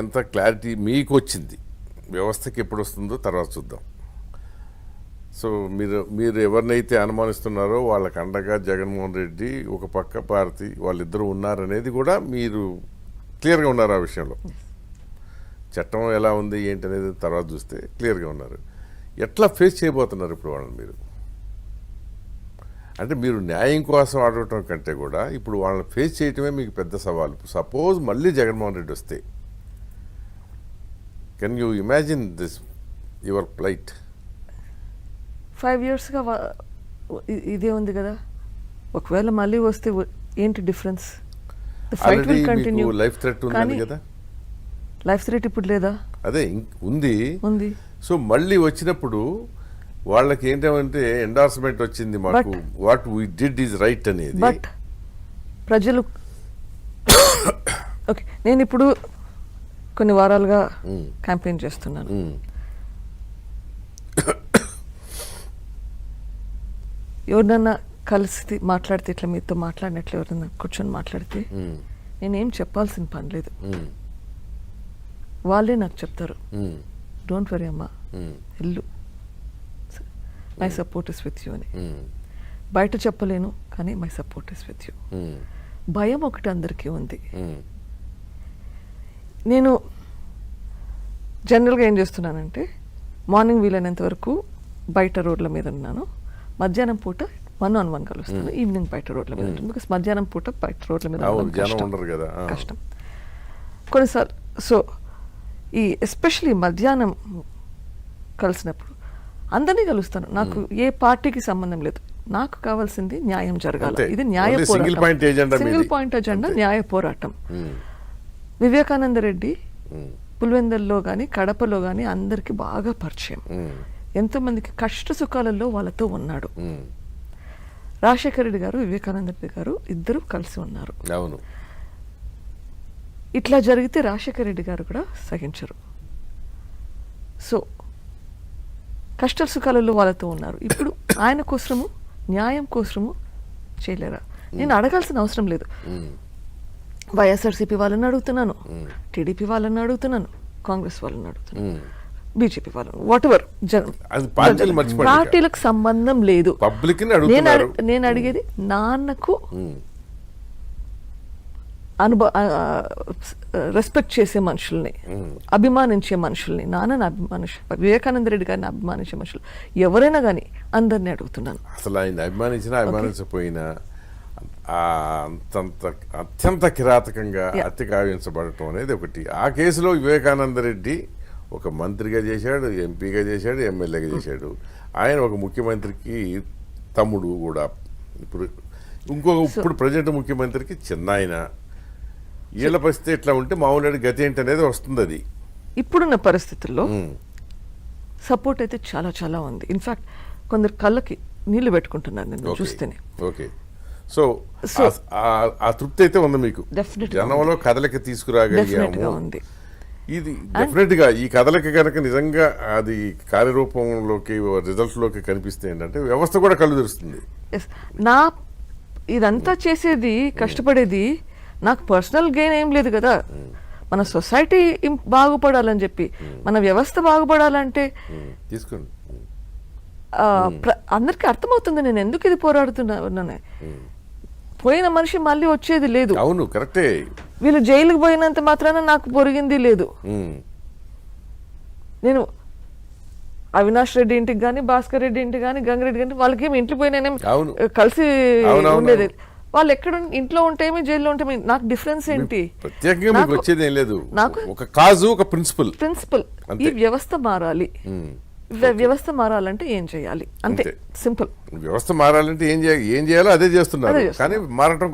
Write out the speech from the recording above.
ఎంత క్లారిటీ మీకు వచ్చింది, వ్యవస్థకి ఎప్పుడు వస్తుందో తర్వాత చూద్దాం. సో మీరు ఎవరినైతే అనుమానిస్తున్నారో వాళ్ళకి అండగా జగన్మోహన్ రెడ్డి, ఒక పక్క భారతి, వాళ్ళిద్దరూ ఉన్నారనేది కూడా మీరు క్లియర్గా ఉన్నారు. ఆ విషయంలో చట్టం ఎలా ఉంది ఏంటి అనేది తర్వాత చూస్తే క్లియర్గా ఉన్నారు. ఎట్లా ఫేస్ చేయబోతున్నారు ఇప్పుడు వాళ్ళని మీరు? అంటే మీరు న్యాయం కోసం ఆడటం కంటే కూడా ఇప్పుడు వాళ్ళని ఫేస్ చేయటమే మీకు పెద్ద సవాలు. సపోజ్ మళ్ళీ జగన్మోహన్ రెడ్డి వస్తే, can you imagine this your plight? 5 yearsగా ఇదే ఉంది కదా. ఒకవేళ మళ్ళీ వస్తే ఏంటి డిఫరెన్స్? లైఫ్ థ్రెట్ ఉంది కదా. లైఫ్ థ్రెట్ ఇప్పుడు లేదా? అదే ఉంది. ఉంది. సో మళ్ళీ వచ్చినప్పుడు వాళ్ళకి ఏంటంటే ఎండార్స్మెంట్ వచ్చింది మాకు, what we did is right అనేది. బట్ ప్రజలు ఓకే, నేను ఇప్పుడు కొన్ని వారాలుగా క్యాంపెయిన్ చేస్తున్నాను. ఎవరినన్నా కలిసి మాట్లాడితే, ఇట్లా మీతో మాట్లాడినట్లు ఎవరన్నా కూర్చొని మాట్లాడితే నేనేం చెప్పాల్సిన పని లేదు, వాళ్ళే నాకు చెప్తారు, డోంట్ వరీ అమ్మా, ఇల్లు my support is with you అని. బయట చెప్పలేను కానీ my support is with you. భయం ఒకటి అందరికీ ఉంది. నేను జనరల్గా ఏం చేస్తున్నానంటే, మార్నింగ్ వీలైనంత వరకు బయట రోడ్ల మీద ఉన్నాను, మధ్యాహ్నం పూట 1-on-1 కలుస్తాను, ఈవినింగ్ బయట రోడ్ల మీద ఉంటాను. బికాస్ మధ్యాహ్నం పూట బయట రోడ్ల మీద కష్టం కొన్నిసార్లు. సో ఈ ఎస్పెషలీ మధ్యాహ్నం కలిసినప్పుడు అందరినీ కలుస్తాను. నాకు ఏ పార్టీకి సంబంధం లేదు, నాకు కావాల్సింది న్యాయం జరగాలి. ఇది న్యాయ పోరాటం, సింగిల్ పాయింట్ ఎజెండా, న్యాయ పోరాటం. వివేకానంద రెడ్డి పులివెందుల్లో కానీ కడపలో కానీ అందరికి బాగా పరిచయం, ఎంతో మందికి కష్ట సుఖాలలో వాళ్ళతో ఉన్నాడు. రాజశేఖర రెడ్డి గారు, వివేకానంద రెడ్డి గారు ఇద్దరు కలిసి ఉన్నారు. అవును. ఇట్లా జరిగితే రాజశేఖర రెడ్డి గారు కూడా సహించరు. సో కష్ట సుఖాలలో వాళ్ళతో ఉన్నారు. ఇప్పుడు ఆయన కోసము, న్యాయం కోసము చేయలేరా? నేను అడగాల్సిన అవసరం లేదు. వైఎస్ఆర్సీపీ వాళ్ళని అడుగుతున్నాను, టీడీపీ వాళ్ళని అడుగుతున్నాను, కాంగ్రెస్ వాళ్ళని అడుగుతున్నాను, బీజేపీ వాళ్ళని, వాట్ ఎవర్, పార్టీలకు సంబంధం లేదు. నేను అడిగేది నాన్నకు రెస్పెక్ట్ చేసే మనుషుల్ని, అభిమానించే మనుషుల్ని, నాన్నని వివేకానంద రెడ్డి గారిని అభిమానించే మనుషులు ఎవరైనా కానీ అందరినీ అడుగుతున్నాను. అసలు ఆయన అభిమానించినా అభిమానించకపోయినా అత్యంత కిరాతకంగా హత్య కావించబడటం అనేది ఒకటి. ఆ కేసులో వివేకానంద రెడ్డి ఒక మంత్రిగా చేశాడు, ఎంపీగా చేశాడు, ఎమ్మెల్యేగా చేశాడు. ఆయన ఒక ముఖ్యమంత్రికి తమ్ముడు కూడా. ఇప్పుడు ప్రజెంట్ ముఖ్యమంత్రికి చిన్నాయన. వీళ్ళ పరిస్థితి ఎట్లా ఉంటే మామూలు గతి ఏంటి అనేది వస్తుంది. అది ఇప్పుడున్న పరిస్థితుల్లో సపోర్ట్ అయితే చాలా చాలా ఉంది. ఇన్ఫాక్ట్ కొందరు కళ్ళకి నీళ్లు పెట్టుకుంటున్నారు నేను చూస్తేనే. ఓకే. సో ఆ తృప్తి అయితే ఉంది మీకు, జనంలో కదలిక తీసుకురాగలిగాము. ఇది డెఫినెట్ గా ఈ కథలకి కనుక నిజంగా అది కార్యరూపంలోకి, రిజల్ట్ లోకి కనిపిస్తే ఏంటంటే వ్యవస్థ కూడా కళ్ళు తెరుస్తుంది. నా ఇదంతా చేసేది, కష్టపడేది నాకు పర్సనల్ గెయిన్ ఏం లేదు కదా. మన సొసైటీ బాగుపడాలని చెప్పి, మన వ్యవస్థ బాగుపడాలంటే తీసుకోండి. అందరికి అర్థమవుతుంది నేను ఎందుకు ఇది పోరాడుతున్నాను. పోయిన మనిషి మళ్ళీ వచ్చేది లేదు. అవును, కరెక్టే. వీళ్ళు జైలుకు పోయినంత మాత్రాన నాకు పొరిగింది లేదు. నేను అవినాష్ రెడ్డి ఇంటికి కానీ, భాస్కర్ రెడ్డి ఇంటికి కానీ, గంగిరెడ్డి కానీ, వాళ్ళకి ఏమి ఇంట్లో పోయినా కలిసి ఉండేది. వాళ్ళు ఎక్కడ ఇంట్లో ఉంటేమి, జైల్లో ఉంటే నాకు డిఫరెన్స్ ఏంటి? ప్రత్యేకంగా వచ్చేది ఏం లేదు. నాకు ఒక కాజు, ఒక ప్రిన్సిపల్. ఈ వ్యవస్థ మారాలి. వ్యవస్థ మారాలంటే ఏం చేయాలి? అంతే, సింపుల్. వ్యవస్థ మారాలంటే ఏం చేయాలో అదే చేస్తున్నారు, కానీ మారటం